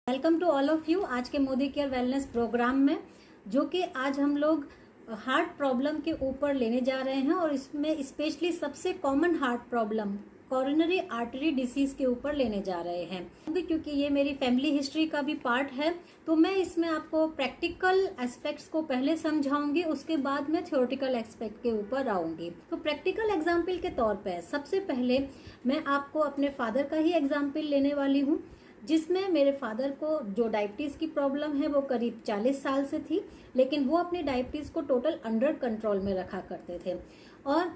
Welcome to all of you. आज के Modi care wellness programme में जो कि आज हम लोग हार्ट प्रॉब्लम के ऊपर लेने जा रहे हैं और इसमें स्पेशली सबसे common heart problem coronary artery disease के ऊपर लेने जा रहे हैं। क्योंकि ये मेरी फैमिली हिस्ट्री का भी पार्ट है तो मैं इसमें आपको प्रैक्टिकल एस्पेक्ट्स को पहले समझाऊंगी, उसके बाद मैं थ्योरेटिकल एस्पेक्ट के ऊपर आऊंगी। तो प्रैक्टिकल एग्जाम्पल के तौर पर सबसे पहले मैं आपको अपने फादर का ही एग्जाम्पल लेने वाली हूँ, जिसमें मेरे फादर को जो डायबिटीज़ की प्रॉब्लम है वो करीब 40 साल से थी, लेकिन वो अपनी डायबिटीज़ को टोटल अंडर कंट्रोल में रखा करते थे और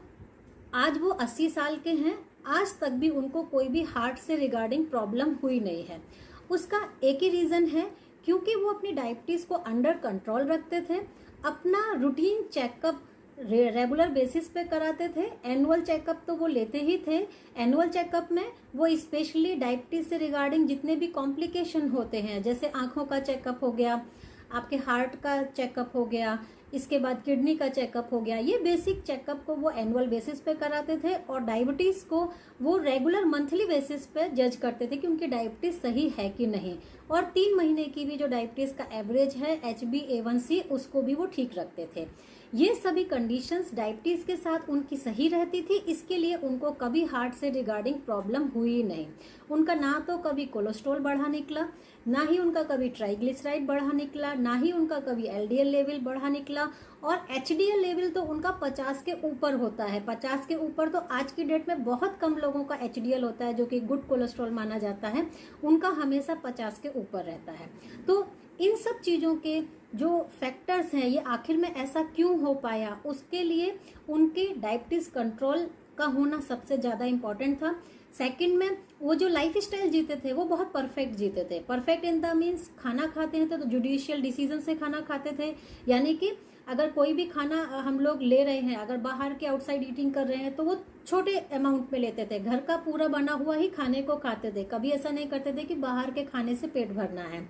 आज वो 80 साल के हैं। आज तक भी उनको कोई भी हार्ट से रिगार्डिंग प्रॉब्लम हुई नहीं है। उसका एक ही रीज़न है, क्योंकि वो अपनी डायबिटीज़ को अंडर कंट्रोल रखते थे, अपना रूटीन चेकअप रेगुलर बेसिस पे कराते थे। एनुअल चेकअप तो वो लेते ही थे। एनुअल चेकअप में वो स्पेशली डायबिटीज से रिगार्डिंग जितने भी कॉम्प्लिकेशन होते हैं, जैसे आंखों का चेकअप हो गया, आपके हार्ट का चेकअप हो गया, इसके बाद किडनी का चेकअप हो गया, ये बेसिक चेकअप को वो एनुअल बेसिस पे कराते थे और डायबिटीज को वो रेगुलर मंथली बेसिस पे जज करते थे कि उनकी डायबिटीज सही है कि नहीं। और 3 महीने की भी जो डायबिटीज का एवरेज है HbA1c उसको भी वो ठीक रखते थे। ये सभी कंडीशंस डायबिटीज के साथ उनकी सही रहती थी, इसके लिए उनको कभी हार्ट से रिगार्डिंग प्रॉब्लम हुई नहीं। उनका ना तो कभी कोलेस्ट्रॉल बढ़ा निकला, ना ही उनका कभी ट्राइग्लिसराइड बढ़ा निकला, ना ही उनका कभी LDL लेवल बढ़ा निकला और HDL लेवल तो उनका 50 के ऊपर होता है। 50 के ऊपर तो आज की डेट में बहुत कम लोगों का HDL होता है, जो कि गुड कोलेस्ट्रॉल माना जाता है। उनका हमेशा 50 के ऊपर रहता है। तो इन सब चीज़ों के जो फैक्टर्स हैं, ये आखिर में ऐसा क्यों हो पाया, उसके लिए उनके डायबिटीज कंट्रोल का होना सबसे ज़्यादा इम्पोर्टेंट था। सेकंड में वो जो लाइफ स्टाइल जीते थे वो बहुत परफेक्ट जीते थे। परफेक्ट इन द मीन्स खाना खाते हैं तो जुडिशियल डिसीजन से खाना खाते थे, यानी कि अगर कोई भी खाना हम लोग ले रहे हैं, अगर बाहर के आउटसाइड ईटिंग कर रहे हैं तो वो छोटे अमाउंट में लेते थे, घर का पूरा बना हुआ ही खाने को खाते थे। कभी ऐसा नहीं करते थे कि बाहर के खाने से पेट भरना है।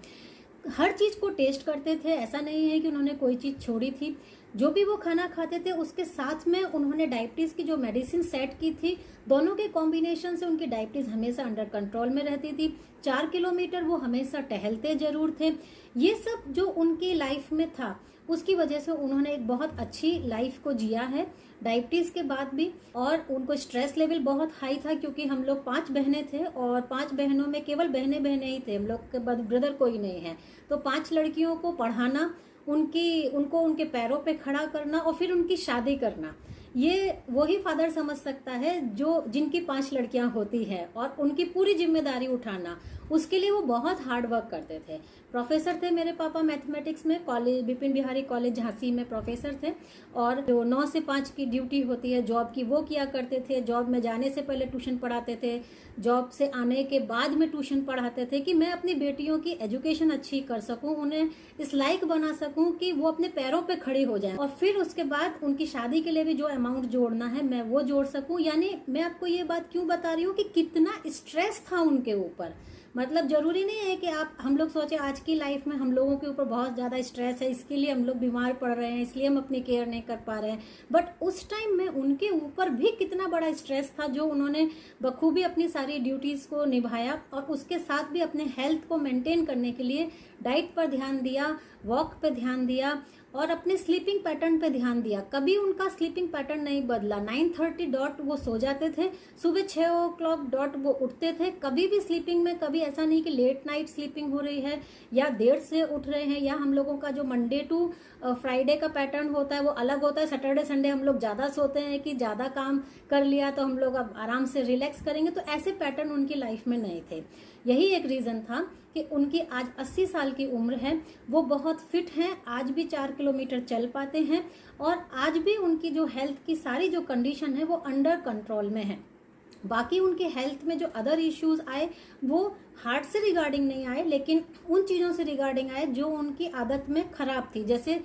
हर चीज़ को टेस्ट करते थे, ऐसा नहीं है कि उन्होंने कोई चीज़ छोड़ी थी। जो भी वो खाना खाते थे उसके साथ में उन्होंने डायबिटीज़ की जो मेडिसिन सेट की थी, दोनों के कॉम्बिनेशन से उनकी डायबिटीज़ हमेशा अंडर कंट्रोल में रहती थी। 4 किलोमीटर वो हमेशा टहलते जरूर थे। ये सब जो उनकी लाइफ में था उसकी वजह से उन्होंने एक बहुत अच्छी लाइफ को जिया है डायबिटीज़ के बाद भी। और उनको स्ट्रेस लेवल बहुत हाई था, क्योंकि हम लोग 5 बहनें थे और 5 बहनों में केवल बहनें ही थे, हम लोग के ब्रदर कोई नहीं है। तो 5 लड़कियों को पढ़ाना, उनको उनके पैरों पे खड़ा करना और फिर उनकी शादी करना, ये वही फादर समझ सकता है जो जिनकी 5 लड़कियां होती है, और उनकी पूरी जिम्मेदारी उठाना, उसके लिए वो बहुत हार्ड वर्क करते थे। प्रोफेसर थे मेरे पापा मैथमेटिक्स में, कॉलेज बिपिन बिहारी कॉलेज झांसी में प्रोफेसर थे। और जो 9 से 5 की ड्यूटी होती है जॉब की, वो किया करते थे। जॉब में जाने से पहले ट्यूशन पढ़ाते थे, जॉब से आने के बाद में ट्यूशन पढ़ाते थे कि मैं अपनी बेटियों की एजुकेशन अच्छी कर सकूं, उन्हें इस लायक बना सकूं कि वो अपने पैरों पे खड़ी हो जाएं, और फिर उसके बाद उनकी शादी के लिए भी जो अमाउंट जोड़ना है मैं वो जोड़ सकूं। यानी मैं आपको ये बात क्यों बता रही हूँ कि कितना स्ट्रेस था उनके ऊपर। मतलब जरूरी नहीं है कि हम लोग सोचे आज की लाइफ में हम लोगों के ऊपर बहुत ज़्यादा स्ट्रेस है, इसके लिए हम लोग बीमार पड़ रहे हैं, इसलिए हम अपनी केयर नहीं कर पा रहे हैं। बट उस टाइम में उनके ऊपर भी कितना बड़ा स्ट्रेस था, जो उन्होंने बखूबी अपनी सारी ड्यूटीज़ को निभाया और उसके साथ भी अपने हेल्थ को मेंटेन करने के लिए डाइट पर ध्यान दिया, वॉक पे ध्यान दिया और अपने स्लीपिंग पैटर्न पे ध्यान दिया। कभी उनका स्लीपिंग पैटर्न नहीं बदला। 9:30 डॉट वो सो जाते थे, सुबह 6 o'clock डॉट वो उठते थे। कभी भी स्लीपिंग में कभी ऐसा नहीं कि लेट नाइट स्लीपिंग हो रही है या देर से उठ रहे हैं, या हम लोगों का जो मंडे टू फ्राइडे का पैटर्न होता है वो अलग होता है। सैटरडे संडे हम लोग ज़्यादा सोते हैं कि ज़्यादा काम कर लिया तो हम लोग अब आराम से रिलैक्स करेंगे, तो ऐसे पैटर्न उनकी लाइफ में नहीं थे। यही एक रीज़न था कि उनकी आज 80 साल की उम्र है, वो बहुत फिट हैं, आज भी 4 किलोमीटर चल पाते हैं और आज भी उनकी जो हेल्थ की सारी जो कंडीशन है वो अंडर कंट्रोल में है। बाकी उनके हेल्थ में जो अदर इश्यूज आए वो हार्ट से रिगार्डिंग नहीं आए, लेकिन उन चीज़ों से रिगार्डिंग आए जो उनकी आदत में खराब थी। जैसे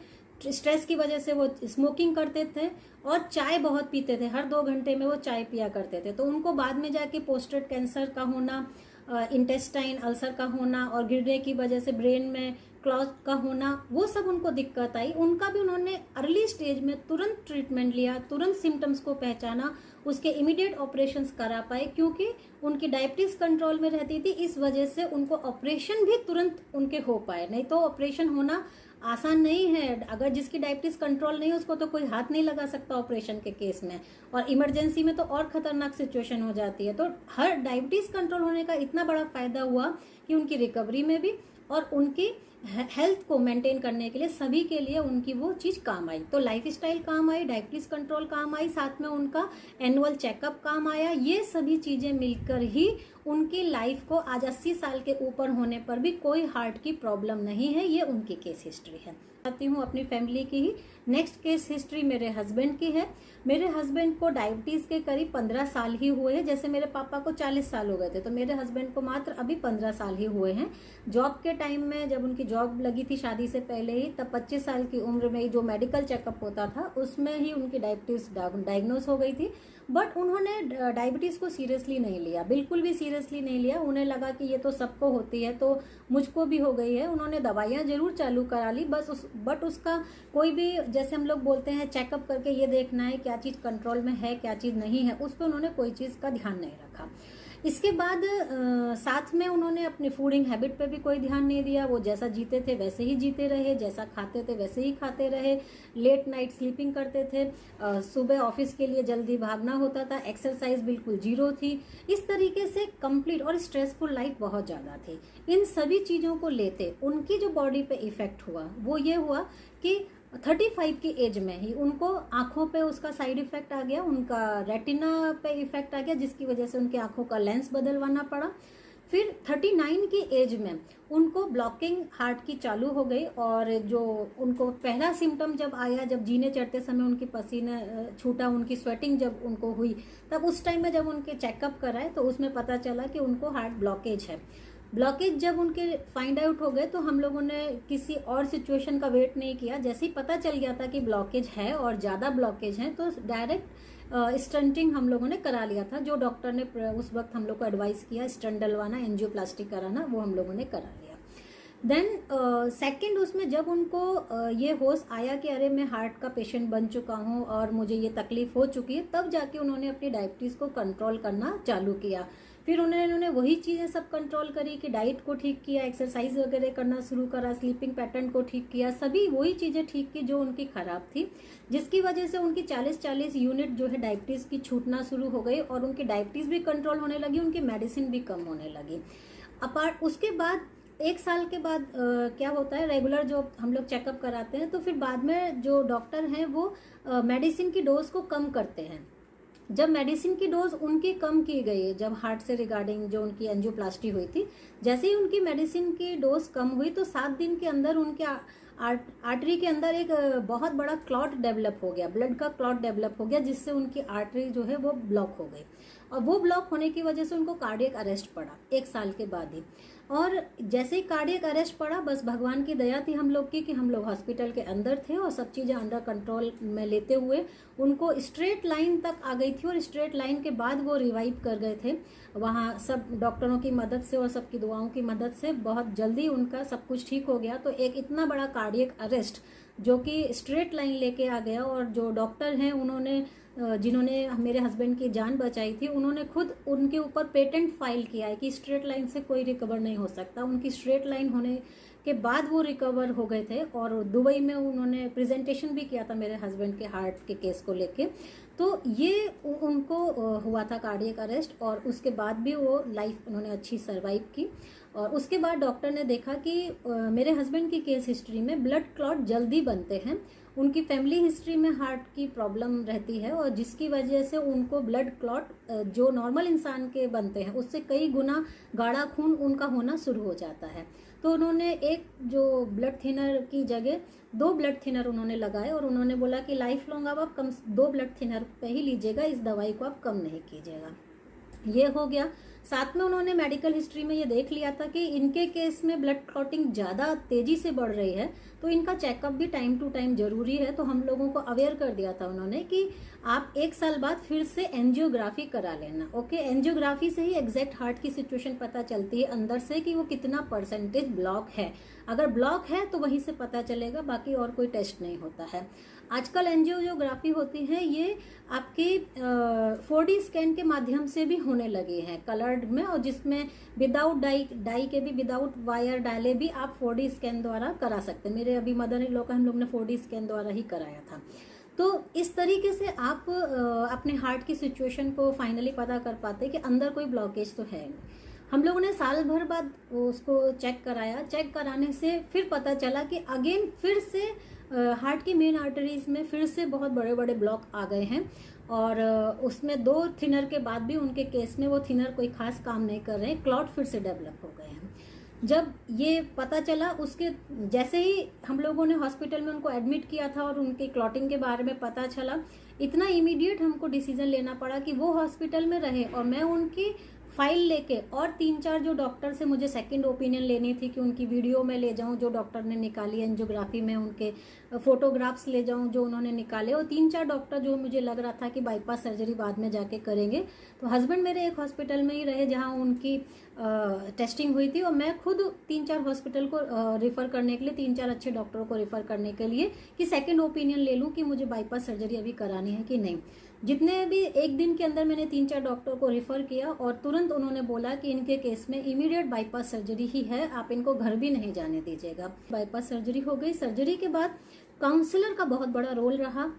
स्ट्रेस की वजह से वो स्मोकिंग करते थे और चाय बहुत पीते थे, हर 2 घंटे में वो चाय पिया करते थे, तो उनको बाद में जाके प्रोस्टेट कैंसर का होना, इंटेस्टाइन अल्सर का होना और गिरने की वजह से ब्रेन में क्लॉट का होना, वो सब उनको दिक्कत आई। उनका भी उन्होंने अर्ली स्टेज में तुरंत ट्रीटमेंट लिया, तुरंत सिम्टम्स को पहचाना, उसके इमीडिएट ऑपरेशंस करा पाए, क्योंकि उनकी डायबिटीज कंट्रोल में रहती थी। इस वजह से उनको ऑपरेशन भी तुरंत उनके हो पाए। नहीं तो ऑपरेशन होना आसान नहीं है। अगर जिसकी डायबिटीज कंट्रोल नहीं है उसको तो कोई हाथ नहीं लगा सकता ऑपरेशन के केस में, और इमरजेंसी में तो और खतरनाक सिचुएशन हो जाती है। तो हर डायबिटीज कंट्रोल होने का इतना बड़ा फायदा हुआ कि उनकी रिकवरी में भी और उनकी हेल्थ को मेंटेन करने के लिए सभी के लिए उनकी वो चीज काम आई। तो लाइफस्टाइल काम आई, डायबिटीज कंट्रोल काम आई, साथ में उनका एनुअल चेकअप काम आया। ये सभी चीजें मिलकर ही उनकी लाइफ को आज 80 साल के ऊपर होने पर भी कोई हार्ट की प्रॉब्लम नहीं है। ये उनकी केस हिस्ट्री है। बताती हूँ अपनी फैमिली की ही। नेक्स्ट केस हिस्ट्री मेरे हस्बैंड की है। मेरे हस्बैंड को डायबिटीज के करीब 15 साल ही हुए हैं। जैसे मेरे पापा को 40 साल हो गए थे, तो मेरे हस्बैंड को मात्र अभी 15 साल ही हुए हैं। जॉब के टाइम में जब उनकी जॉब लगी थी शादी से पहले ही, तब 25 साल की उम्र में जो मेडिकल चेकअप होता था उसमें ही उनकी डायबिटीज डायग्नोज हो गई थी। बट उन्होंने डायबिटीज को सीरियसली नहीं लिया, बिल्कुल भी सीरियसली नहीं लिया। उन्हें लगा कि ये तो सबको होती है तो मुझको भी हो गई है। उन्होंने दवाइयाँ जरूर चालू करा ली, बट उसका कोई भी, जैसे हम लोग बोलते हैं, चेकअप करके ये देखना है क्या चीज़ कंट्रोल में है क्या चीज़ नहीं है, उस पर उन्होंने कोई चीज़ का ध्यान नहीं रखा। इसके बाद साथ में उन्होंने अपनी फूडिंग हैबिट पे भी कोई ध्यान नहीं दिया। वो जैसा जीते थे वैसे ही जीते रहे, जैसा खाते थे वैसे ही खाते रहे, लेट नाइट स्लीपिंग करते थे, सुबह ऑफिस के लिए जल्दी भागना होता था, एक्सरसाइज बिल्कुल जीरो थी। इस तरीके से कंप्लीट और स्ट्रेसफुल लाइफ बहुत ज़्यादा थी। इन सभी चीज़ों को लेते उनकी जो बॉडी पे इफेक्ट हुआ वो ये हुआ कि 35 की एज में ही उनको आंखों पे उसका साइड इफेक्ट आ गया, उनका रेटिना पे इफेक्ट आ गया, जिसकी वजह से उनकी आंखों का लेंस बदलवाना पड़ा। फिर 39 की एज में उनको ब्लॉकिंग हार्ट की चालू हो गई, और जो उनको पहला सिम्टम जब आया, जब जीने चढ़ते समय उनकी पसीना छूटा, उनकी स्वेटिंग जब उनको हुई, तब उस टाइम में जब उनके चेकअप कराए तो उसमें पता चला कि उनको हार्ट ब्लॉकेज है। ब्लॉकेज जब उनके फाइंड आउट हो गए तो हम लोगों ने किसी और सिचुएशन का वेट नहीं किया। जैसे ही पता चल गया था कि ब्लॉकेज है और ज़्यादा ब्लॉकेज है, तो डायरेक्ट स्टंटिंग हम लोगों ने करा लिया था। जो डॉक्टर ने उस वक्त हम लोग को एडवाइस किया, स्टंट डलवाना, एंजियोप्लास्टी कराना, वो हम लोगों ने करा लिया। देन सेकंड उसमें जब उनको ये होश आया कि अरे मैं हार्ट का पेशेंट बन चुका हूँ और मुझे ये तकलीफ हो चुकी है, तब जाके उन्होंने अपनी डायबिटीज़ को कंट्रोल करना चालू किया। फिर उन्होंने वही चीज़ें सब कंट्रोल करी कि डाइट को ठीक किया, एक्सरसाइज वगैरह करना शुरू करा, स्लीपिंग पैटर्न को ठीक किया, सभी वही चीज़ें ठीक की जो उनकी खराब थी, जिसकी वजह से उनकी 40 यूनिट जो है डायबिटीज़ की छूटना शुरू हो गई और उनकी डायबिटीज़ भी कंट्रोल होने लगी, उनकी मेडिसिन भी कम होने लगी। अपार्ट उसके बाद 1 साल के बाद क्या होता है, रेगुलर जो हम लोग चेकअप कराते हैं, तो फिर बाद में जो डॉक्टर हैं वो मेडिसिन की डोज को कम करते हैं। जब मेडिसिन की डोज उनकी कम की गई, जब हार्ट से रिगार्डिंग जो उनकी एंजियोप्लास्टी हुई थी, जैसे ही उनकी मेडिसिन की डोज कम हुई तो 7 दिन के अंदर उनके आर्टरी के अंदर एक बहुत बड़ा क्लॉट डेवलप हो गया, ब्लड का क्लॉट डेवलप हो गया, जिससे उनकी आर्टरी जो है वो ब्लॉक हो गई। और वो ब्लॉक होने की वजह से उनको कार्डियक अरेस्ट पड़ा 1 साल के बाद ही। और जैसे ही कार्डियक अरेस्ट पड़ा, बस भगवान की दया थी हम लोग की कि हम लोग हॉस्पिटल के अंदर थे और सब चीज़ें अंडर कंट्रोल में लेते हुए उनको स्ट्रेट लाइन तक आ गई थी। और स्ट्रेट लाइन के बाद वो रिवाइव कर गए थे। वहाँ सब डॉक्टरों की मदद से और सबकी दुआओं की मदद से बहुत जल्दी उनका सब कुछ ठीक हो गया। तो एक इतना बड़ा कार्डियक अरेस्ट जो कि स्ट्रेट लाइन लेके आ गया, और जो डॉक्टर हैं उन्होंने जिन्होंने मेरे हस्बैंड की जान बचाई थी, उन्होंने खुद उनके ऊपर पेटेंट फाइल किया है कि स्ट्रेट लाइन से कोई रिकवर नहीं हो सकता। उनकी स्ट्रेट लाइन होने के बाद वो रिकवर हो गए थे, और दुबई में उन्होंने प्रेजेंटेशन भी किया था मेरे हस्बैंड के हार्ट के केस को लेके। तो ये उनको हुआ था कार्डियक अरेस्ट, और उसके बाद भी वो लाइफ उन्होंने अच्छी सर्वाइव की। और उसके बाद डॉक्टर ने देखा कि मेरे हस्बैंड की केस हिस्ट्री में ब्लड क्लॉट जल्दी बनते हैं, उनकी फैमिली हिस्ट्री में हार्ट की प्रॉब्लम रहती है, और जिसकी वजह से उनको ब्लड क्लॉट जो नॉर्मल इंसान के बनते हैं उससे कई गुना गाढ़ा खून उनका होना शुरू हो जाता है। तो उन्होंने एक जो ब्लड थिनर की जगह 2 ब्लड थिनर उन्होंने लगाए, और उन्होंने बोला कि लाइफ लॉन्ग अब आप 2 ब्लड थिनर पे ही लीजिएगा, इस दवाई को आप कम नहीं कीजिएगा। ये हो गया। साथ में उन्होंने मेडिकल हिस्ट्री में ये देख लिया था कि इनके केस में ब्लड क्लॉटिंग ज़्यादा तेजी से बढ़ रही है, तो इनका चेकअप भी टाइम टू टाइम जरूरी है। तो हम लोगों को अवेयर कर दिया था उन्होंने कि आप 1 साल बाद फिर से एंजियोग्राफी करा लेना। ओके, एंजियोग्राफी से ही एग्जैक्ट हार्ट की सिचुएशन पता चलती है अंदर से कि वो कितना परसेंटेज ब्लॉक है। अगर ब्लॉक है तो वहीं से पता चलेगा, बाकी और कोई टेस्ट नहीं होता है। आजकल एंजियोग्राफी होती है ये आपकी 4D स्कैन के माध्यम से भी होने लगी है कलर्ड में, और जिसमें विदाउट डाई के भी, विदाउट वायर डाले भी आप 4D स्कैन द्वारा करा सकते हैं। मेरे अभी मदर इन लॉ का हम लोग ने 4D स्कैन द्वारा ही कराया था। तो इस तरीके से आप अपने हार्ट की सिचुएशन को फाइनली पता कर पाते कि अंदर कोई ब्लॉकेज तो है नहीं। हम लोगों ने साल भर बाद उसको चेक कराया। चेक कराने से फिर पता चला कि अगेन फिर से हार्ट की मेन आर्टरीज में फिर से बहुत बड़े बड़े ब्लॉक आ गए हैं, और उसमें 2 थिनर के बाद भी उनके केस में वो थिनर कोई खास काम नहीं कर रहे हैं, क्लॉट फिर से डेवलप हो गए हैं। जब ये पता चला उसके जैसे ही हम लोगों ने हॉस्पिटल में उनको एडमिट किया था और उनकी क्लॉटिंग के बारे में पता चला, इतना इमीडिएट हमको डिसीजन लेना पड़ा कि वो हॉस्पिटल में रहे और मैं उनकी फाइल लेके और 3-4 जो डॉक्टर से मुझे सेकंड ओपिनियन लेनी थी कि उनकी वीडियो में ले जाऊं जो डॉक्टर ने निकाली एंजियोग्राफी में, उनके फोटोग्राफ्स ले जाऊं जो उन्होंने निकाले, और 3-4 डॉक्टर जो मुझे लग रहा था कि बाईपास सर्जरी बाद में जाके करेंगे। तो हस्बैंड मेरे एक हॉस्पिटल में ही रहे जहां उनकी टेस्टिंग हुई थी, और मैं खुद 3-4 हॉस्पिटल को रिफर करने के लिए, 3-4 अच्छे डॉक्टरों को रिफर करने के लिए कि सेकेंड ओपिनियन ले लूँ कि मुझे बाईपास सर्जरी अभी करानी है कि नहीं। जितने भी एक दिन के अंदर मैंने 3-4 डॉक्टर को रिफर किया और तुरंत उन्होंने बोला कि इनके केस में इमीडिएट बाईपास सर्जरी ही है, आप इनको घर भी नहीं जाने दीजिएगा। बाईपास सर्जरी हो गई। सर्जरी के बाद काउंसलर का बहुत बड़ा रोल रहा।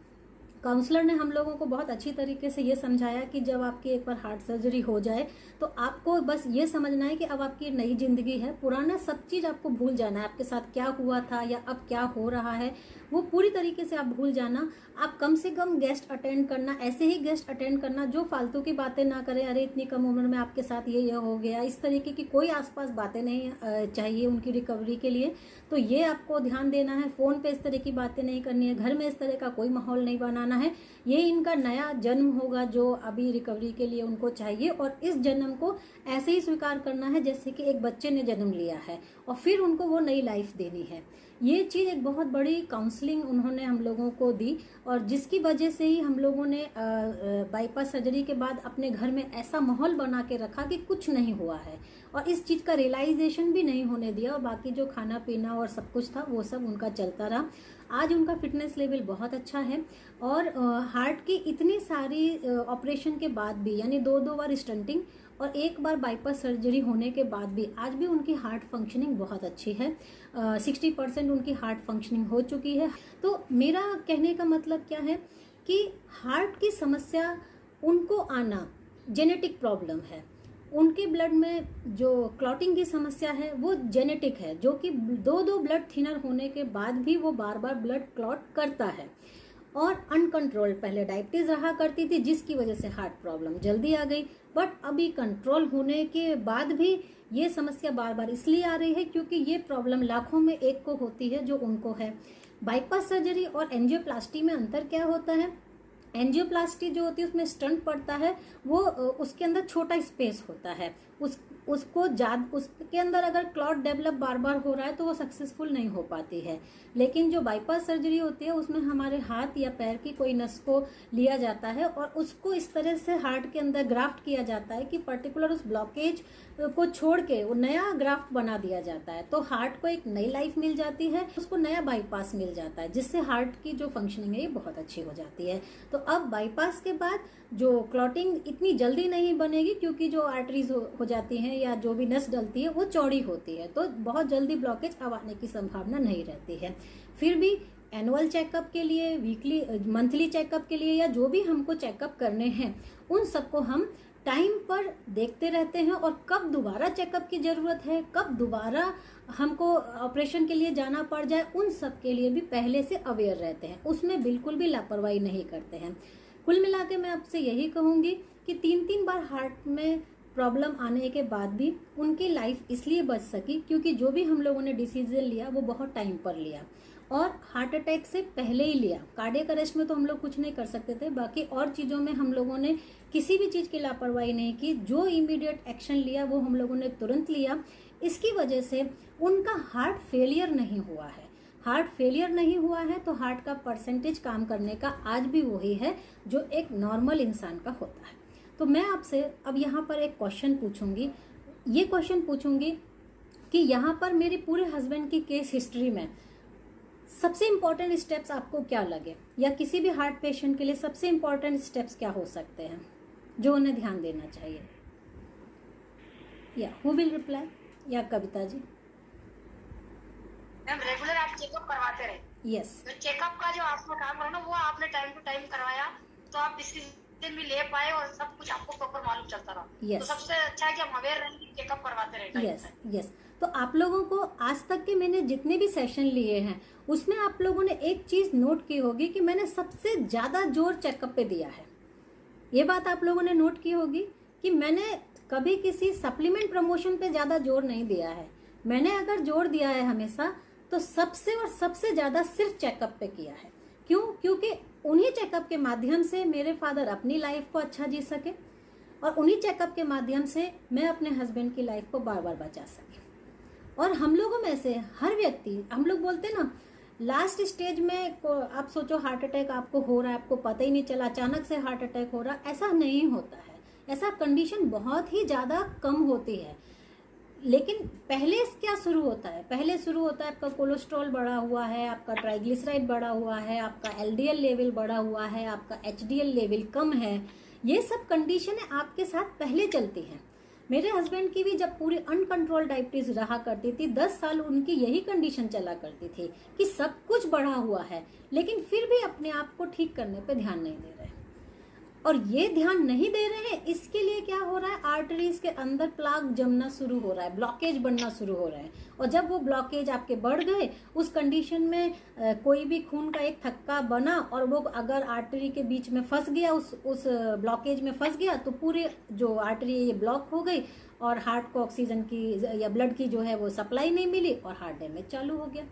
काउंसलर ने हम लोगों को बहुत अच्छी तरीके से ये समझाया कि जब आपकी एक बार हार्ट सर्जरी हो जाए तो आपको बस ये समझना है कि अब आपकी नई जिंदगी है, पुराना सब चीज़ आपको भूल जाना है। आपके साथ क्या हुआ था या अब क्या हो रहा है वो पूरी तरीके से आप भूल जाना। आप कम से कम गेस्ट अटेंड करना, ऐसे ही गेस्ट अटेंड करना जो फालतू की बातें ना करें, अरे इतनी कम उम्र में आपके साथ ये हो गया, इस तरीके की कोई आसपास बातें नहीं चाहिए उनकी रिकवरी के लिए। तो ये आपको ध्यान देना है, फ़ोन पे इस तरह की बातें नहीं करनी है, घर में इस तरह का कोई माहौल नहीं बनाना है। ये इनका नया जन्म होगा जो अभी रिकवरी के लिए उनको चाहिए, और इस जन्म को ऐसे ही स्वीकार करना है जैसे कि एक बच्चे ने जन्म लिया है, और फिर उनको वो नई लाइफ देनी है। ये चीज़ एक बहुत बड़ी काउंसलिंग उन्होंने हम लोगों को दी, और जिसकी वजह से ही हम लोगों ने बाईपास सर्जरी के बाद अपने घर में ऐसा माहौल बना के रखा कि कुछ नहीं हुआ है, और इस चीज़ का रियलाइजेशन भी नहीं होने दिया, और बाकी जो खाना पीना और सब कुछ था वो सब उनका चलता रहा। आज उनका फिटनेस लेवल बहुत अच्छा है, और हार्ट की इतनी सारी ऑपरेशन के बाद भी, यानी 2 बार स्टंटिंग और 1 बार बाईपास सर्जरी होने के बाद भी आज भी उनकी हार्ट फंक्शनिंग बहुत अच्छी है। 60% उनकी हार्ट फंक्शनिंग हो चुकी है। तो मेरा कहने का मतलब क्या है कि हार्ट की समस्या उनको आना जेनेटिक प्रॉब्लम है। उनके ब्लड में जो क्लॉटिंग की समस्या है वो जेनेटिक है, जो कि 2 ब्लड थिनर होने के बाद भी वो बार बार ब्लड क्लॉट करता है, और अनकंट्रोल्ड पहले डायबिटीज रहा करती थी जिसकी वजह से हार्ट प्रॉब्लम जल्दी आ गई, बट अभी कंट्रोल होने के बाद भी ये समस्या बार बार इसलिए आ रही है क्योंकि ये प्रॉब्लम लाखों में एक को होती है जो उनको है। बाईपास सर्जरी और एंजियोप्लास्टी में अंतर क्या होता है? एंजियोप्लास्टी जो होती है उसमें स्टंट पड़ता है, वो उसके अंदर छोटा स्पेस होता है, उसके अंदर अगर क्लॉट डेवलप बार बार हो रहा है तो वो सक्सेसफुल नहीं हो पाती है। लेकिन जो बाईपास सर्जरी होती है उसमें हमारे हाथ या पैर की कोई नस को लिया जाता है और उसको इस तरह से हार्ट के अंदर ग्राफ्ट किया जाता है कि पर्टिकुलर उस ब्लॉकेज को छोड़ के वो नया ग्राफ्ट बना दिया जाता है, तो हार्ट को एक नई लाइफ मिल जाती है, उसको नया बाईपास मिल जाता है, जिससे हार्ट की जो फंक्शनिंग है ये बहुत अच्छी हो जाती है। तो अब बाईपास के बाद जो क्लॉटिंग इतनी जल्दी नहीं बनेगी क्योंकि जो आर्टरीज हो जाती हैं या जो भी नस डलती है वो चौड़ी होती है, तो बहुत जल्दी ब्लॉकेज अब आने की संभावना नहीं रहती है। फिर भी एनुअल चेकअप के लिए, वीकली मंथली चेकअप के लिए या जो भी हमको चेकअप करने हैं उन सबको हम टाइम पर देखते रहते हैं, और कब दोबारा चेकअप की ज़रूरत है, कब दोबारा हमको ऑपरेशन के लिए जाना पड़ जाए, उन सब के लिए भी पहले से अवेयर रहते हैं, उसमें बिल्कुल भी लापरवाही नहीं करते हैं। कुल मिला के मैं आपसे यही कहूँगी कि 3-3 बार हार्ट में प्रॉब्लम आने के बाद भी उनकी लाइफ इसलिए बच सकी क्योंकि जो भी हम लोगों ने डिसीजन लिया वो बहुत टाइम पर लिया, और हार्ट अटैक से पहले ही लिया। कार्डियक अरेस्ट में तो हम लोग कुछ नहीं कर सकते थे, बाकी और चीज़ों में हम लोगों ने किसी भी चीज़ की लापरवाही नहीं की। जो इमीडिएट एक्शन लिया वो हम लोगों ने तुरंत लिया। इसकी वजह से उनका हार्ट फेलियर नहीं हुआ है। हार्ट फेलियर नहीं हुआ है तो हार्ट का परसेंटेज काम करने का आज भी वही है जो एक नॉर्मल इंसान का होता है। तो मैं आपसे अब यहाँ पर एक क्वेश्चन पूछूंगी। ये क्वेश्चन पूछूंगी कि यहाँ पर मेरे पूरे हस्बैंड की केस हिस्ट्री में सबसे इम्पॉर्टेंट स्टेप्स आपको क्या लगे, या किसी भी हार्ट पेशेंट के लिए सबसे इम्पॉर्टेंट स्टेप्स क्या हो सकते हैं जो उन्हें ध्यान देना चाहिए? या हु विल रिप्लाई? या कविता जी? मैम रेगुलर आप चेकअप करवाते रहे। यस। तो चेकअप का जो आपने काम करा ना वो आपने टाइम टू टाइम करवाया, तो आप डिसीजन भी ले पाए और सब कुछ आपको प्रॉपर मालूम चलता रहा। Yes. तो सबसे अच्छा है कि हम अवेयर रहें, चेकअप करवाते रहे। Yes yes. तो आप लोगों को आज तक के मैंने जितने भी सेशन लिए हैं उसमें आप लोगों ने एक चीज नोट की होगी कि मैंने सबसे ज्यादा जोर चेकअप पे दिया है। ये बात आप लोगों ने नोट की होगी कि मैंने कभी किसी सप्लीमेंट प्रमोशन पे ज्यादा जोर नहीं दिया है। मैंने अगर जोर दिया है हमेशा तो सबसे ज्यादा सिर्फ चेकअप पे किया है। क्यों? क्योंकि उन्हीं चेकअप के माध्यम से मेरे फादर अपनी लाइफ को अच्छा जी सके और उन्हीं चेकअप के माध्यम से मैं अपने हस्बैंड की लाइफ को बार बार बचा सके। और हम लोगों में से हर व्यक्ति, हम लोग बोलते हैं ना लास्ट स्टेज में आप सोचो हार्ट अटैक आपको हो रहा है, आपको पता ही नहीं चला, अचानक से हार्ट अटैक हो रहा, ऐसा नहीं होता है। ऐसा कंडीशन बहुत ही ज्यादा कम होती है। लेकिन पहले क्या शुरू होता है? पहले शुरू होता है आपका कोलेस्ट्रॉल बढ़ा हुआ है, आपका ट्राइग्लिसराइड बढ़ा हुआ है, आपका एलडीएल लेवल बढ़ा हुआ है, आपका एचडीएल लेवल कम है। ये सब कंडीशनें आपके साथ पहले चलती हैं। मेरे हस्बैंड की भी जब पूरी अनकंट्रोल डायबिटीज रहा करती थी, 10 साल उनकी यही कंडीशन चला करती थी कि सब कुछ बढ़ा हुआ है लेकिन फिर भी अपने आप को ठीक करने पे ध्यान नहीं दे रहे। और ये ध्यान नहीं दे रहे हैं, इसके लिए क्या हो रहा है? आर्टरीज के अंदर प्लाक जमना शुरू हो रहा है, ब्लॉकेज बनना शुरू हो रहा है। और जब वो ब्लॉकेज आपके बढ़ गए, उस कंडीशन में कोई भी खून का एक थक्का बना और वो अगर आर्टरी के बीच में फंस गया, उस ब्लॉकेज में फंस गया, तो पूरे जो आर्टरी है ये ब्लॉक हो गई और हार्ट को ऑक्सीजन की या ब्लड की जो है वो सप्लाई नहीं मिली और हार्ट डैमेज चालू हो गया।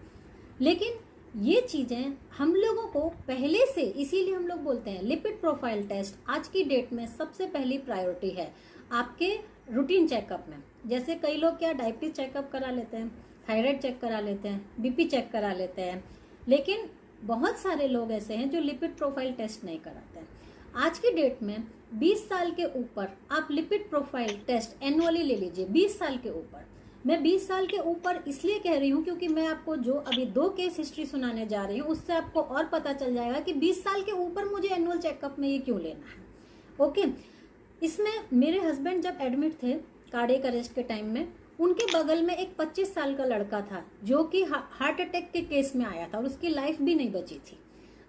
लेकिन ये चीजें हम लोगों को पहले से, इसीलिए हम लोग बोलते हैं लिपिड प्रोफाइल टेस्ट आज की डेट में सबसे पहली प्रायोरिटी है आपके रूटीन चेकअप में। जैसे कई लोग क्या डायबिटीज चेकअप करा लेते हैं, थायराइड चेक करा लेते हैं, बीपी चेक करा लेते हैं, लेकिन बहुत सारे लोग ऐसे हैं जो लिपिड प्रोफाइल टेस्ट नहीं कराते हैं। आज की डेट में 20 साल के ऊपर आप लिपिड प्रोफाइल टेस्ट एनुअली ले लीजिए। 20 साल के ऊपर, मैं 20 साल के ऊपर इसलिए कह रही हूँ क्योंकि मैं आपको जो अभी 2 केस हिस्ट्री सुनाने जा रही हूँ उससे आपको और पता चल जाएगा कि 20 साल के ऊपर मुझे एनुअल चेकअप में ये क्यों लेना है। ओके। इसमें मेरे हस्बैंड जब एडमिट थे कार्डियक अरेस्ट के टाइम में, उनके बगल में एक 25 साल का लड़का था जो कि हार्ट अटैक के केस में आया था और उसकी लाइफ भी नहीं बची थी।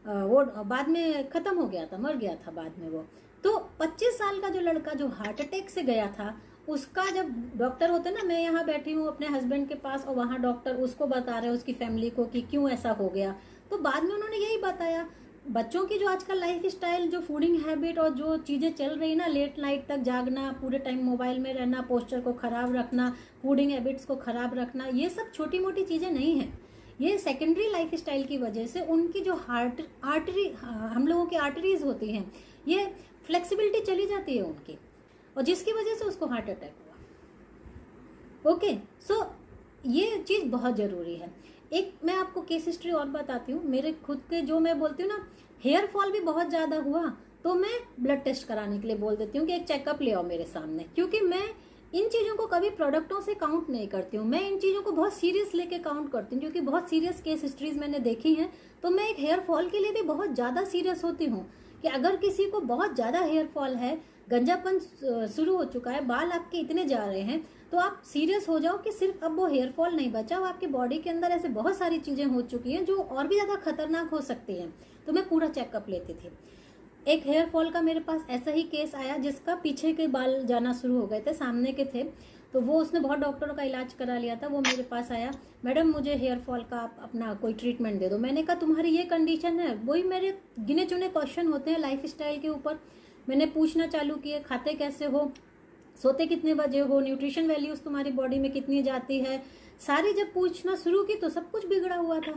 वो बाद में खत्म हो गया था, मर गया था बाद में वो। तो 25 साल का जो लड़का जो हार्ट अटैक से गया था, उसका जब डॉक्टर होते ना, मैं यहाँ बैठी हूँ अपने हस्बैंड के पास और वहाँ डॉक्टर उसको बता रहे हैं उसकी फैमिली को कि क्यों ऐसा हो गया, तो बाद में उन्होंने यही बताया बच्चों की जो आजकल लाइफ स्टाइल, जो फूडिंग हैबिट और जो चीज़ें चल रही ना, लेट नाइट तक जागना, पूरे टाइम मोबाइल में रहना, पोस्चर को खराब रखना, फूडिंग हैबिट्स को खराब रखना, ये सब छोटी मोटी चीज़ें नहीं हैं। ये सेकेंडरी लाइफ स्टाइल की वजह से उनकी जो आर्टरी, हम लोगों की आर्टरीज होती हैं, ये फ्लेक्सिबिलिटी चली जाती है उनकी, और जिसकी वजह से उसको हार्ट अटैक हुआ। ओके, सो ये चीज़ बहुत ज़रूरी है। एक मैं आपको केस हिस्ट्री और बताती हूँ। मेरे खुद के जो मैं बोलती हूँ ना, हेयर फॉल भी बहुत ज़्यादा हुआ तो मैं ब्लड टेस्ट कराने के लिए बोल देती हूँ कि एक चेकअप ले आओ मेरे सामने, क्योंकि मैं इन चीज़ों को कभी प्रोडक्टों से काउंट नहीं करती हूँ। मैं इन चीज़ों को बहुत सीरियस लेके काउंट करती हूँ क्योंकि बहुत सीरियस केस हिस्ट्रीज मैंने देखी हैं। तो मैं एक हेयर फॉल के लिए भी बहुत ज़्यादा सीरियस होती हूँ कि अगर किसी को बहुत ज़्यादा हेयर फॉल है, गंजापन शुरू हो चुका है, बाल आपके इतने जा रहे हैं, तो आप सीरियस हो जाओ कि सिर्फ अब वो हेयर फॉल नहीं बचा, वो आपकी बॉडी के अंदर ऐसे बहुत सारी चीज़ें हो चुकी हैं जो और भी ज़्यादा खतरनाक हो सकती हैं। तो मैं पूरा चेकअप लेती थी। एक हेयर फॉल का मेरे पास ऐसा ही केस आया जिसका पीछे के बाल जाना शुरू हो गए थे, सामने के थे, तो वो उसने बहुत डॉक्टरों का इलाज करा लिया था। वो मेरे पास आया, मैडम मुझे हेयर फॉल का आप अपना कोई ट्रीटमेंट दे दो। मैंने कहा तुम्हारी ये कंडीशन है, वही मेरे गिने चुने क्वेश्चन होते हैं लाइफ स्टाइल के ऊपर। मैंने पूछना चालू किए, खाते कैसे हो, सोते कितने बजे हो, न्यूट्रिशन वैल्यूज तुम्हारी बॉडी में कितनी जाती है, सारी जब पूछना शुरू की तो सब कुछ बिगड़ा हुआ था।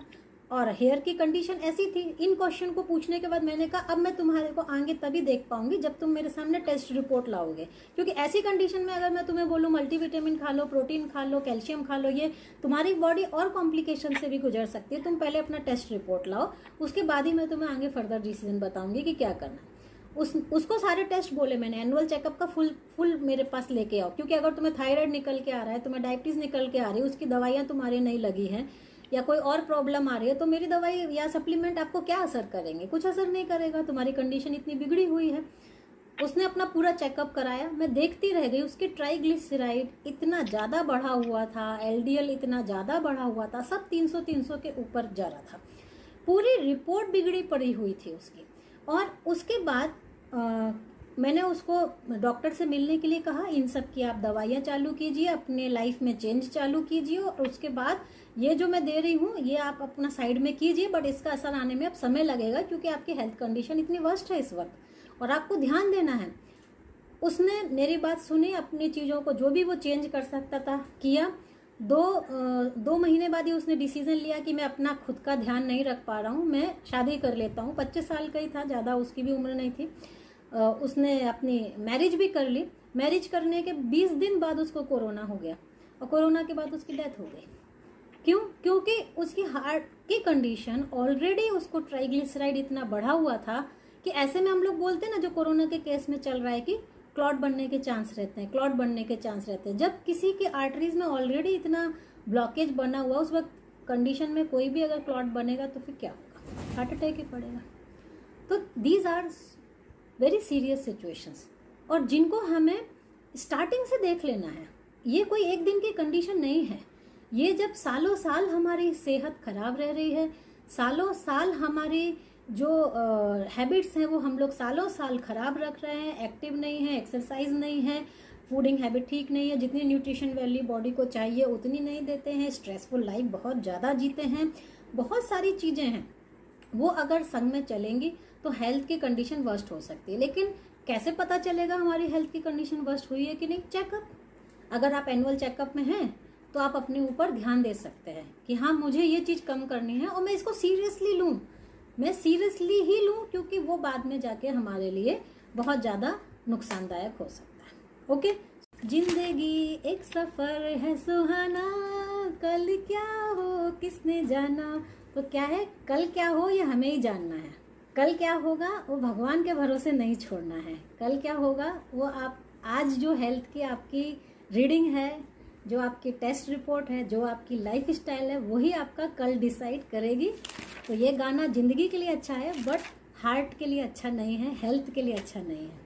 और हेयर की कंडीशन ऐसी थी। इन क्वेश्चन को पूछने के बाद मैंने कहा अब मैं तुम्हारे को आगे तभी देख पाऊंगी जब तुम मेरे सामने टेस्ट रिपोर्ट लाओगे, क्योंकि ऐसी कंडीशन में अगर मैं तुम्हें बोलूँ मल्टीविटामिन खा लो, प्रोटीन खा लो, कैल्शियम खा लो, ये तुम्हारी बॉडी और कॉम्प्लिकेशन से भी गुजर सकती है। तुम पहले अपना टेस्ट रिपोर्ट लाओ, उसके बाद ही मैं तुम्हें आगे फर्दर डिसीजन बताऊंगी कि क्या करना है। उसको सारे टेस्ट बोले मैंने, एनुअल चेकअप का फुल मेरे पास लेके आओ, क्योंकि अगर तुम्हें थायराइड निकल के आ रहा है, तुम्हें डायबिटीज निकल के आ रही है, उसकी दवाइयाँ तुम्हारी नहीं लगी हैं, या कोई और प्रॉब्लम आ रही है, तो मेरी दवाई या सप्लीमेंट आपको क्या असर करेंगे? कुछ असर नहीं करेगा, तुम्हारी कंडीशन इतनी बिगड़ी हुई है। उसने अपना पूरा चेकअप कराया, मैं देखती रह गई। उसकी ट्राइग्लिसराइड इतना ज़्यादा बढ़ा हुआ था, LDL इतना ज़्यादा बढ़ा हुआ था, सब 300 के ऊपर जा रहा था। पूरी रिपोर्ट बिगड़ी पड़ी हुई थी उसकी। और उसके बाद मैंने उसको डॉक्टर से मिलने के लिए कहा, इन सब की आप दवाइयाँ चालू कीजिए, अपने लाइफ में चेंज चालू कीजिए, और उसके बाद ये जो मैं दे रही हूँ ये आप अपना साइड में कीजिए, बट इसका असर आने में अब समय लगेगा, क्योंकि आपकी हेल्थ कंडीशन इतनी वर्स्ट है इस वक्त और आपको ध्यान देना है। उसने मेरी बात सुनी, अपनी चीज़ों को जो भी वो चेंज कर सकता था किया। दो महीने बाद ही उसने डिसीजन लिया कि मैं अपना खुद का ध्यान नहीं रख पा रहा हूँ, मैं शादी कर लेता हूँ। 25 साल का ही था, ज़्यादा उसकी भी उम्र नहीं थी। उसने अपनी मैरिज भी कर ली। मैरिज करने के 20 दिन बाद उसको कोरोना हो गया, और कोरोना के बाद उसकी डेथ हो गई। क्यों? क्योंकि उसकी हार्ट की कंडीशन ऑलरेडी, उसको ट्राइग्लिसराइड इतना बढ़ा हुआ था कि ऐसे में हम लोग बोलते हैं ना, जो कोरोना के केस में चल रहा है कि क्लॉट बनने के चांस रहते हैं, क्लॉट बनने के चांस रहते हैं। जब किसी की आर्टरीज में ऑलरेडी इतना ब्लॉकेज बना हुआ, उस वक्त कंडीशन में कोई भी अगर क्लॉट बनेगा तो फिर क्या होगा? हार्ट अटैक ही पड़ेगा। तो these are very serious situations, और जिनको हमें स्टार्टिंग से देख लेना है। ये कोई एक दिन की कंडीशन नहीं है। ये जब सालों साल हमारी सेहत खराब रह रही है, सालों साल हमारी जो हैबिट्स हैं वो हम लोग सालों साल खराब रख रहे हैं, एक्टिव नहीं है, एक्सरसाइज नहीं है, फूडिंग हैबिट ठीक नहीं है, जितनी न्यूट्रिशन वैल्यू बॉडी को चाहिए उतनी नहीं देते हैं, स्ट्रेसफुल लाइफ बहुत ज़्यादा जीते हैं, बहुत सारी चीज़ें हैं, वो अगर संग में चलेंगी तो हेल्थ की कंडीशन वर्स्ट हो सकती है। लेकिन कैसे पता चलेगा हमारी हेल्थ की कंडीशन वर्स्ट हुई है कि नहीं? चेकअप। अगर आप एनुअल चेकअप में हैं तो आप अपने ऊपर ध्यान दे सकते हैं कि हाँ मुझे ये चीज़ कम करनी है, और मैं इसको सीरियसली लूँ, मैं सीरियसली ही लूँ, क्योंकि वो बाद में जाके हमारे लिए बहुत ज़्यादा नुकसानदायक हो सकता है। ओके, जिंदगी एक सफ़र है सुहाना, कल क्या हो किसने जाना। तो क्या है, कल क्या हो ये हमें ही जानना है। कल क्या होगा वो भगवान के भरोसे नहीं छोड़ना है। कल क्या होगा वो आप आज जो हेल्थ की आपकी रीडिंग है, जो आपकी टेस्ट रिपोर्ट है, जो आपकी लाइफ स्टाइल है, वही आपका कल डिसाइड करेगी। तो ये गाना जिंदगी के लिए अच्छा है, बट हार्ट के लिए अच्छा नहीं है, हेल्थ के लिए अच्छा नहीं है।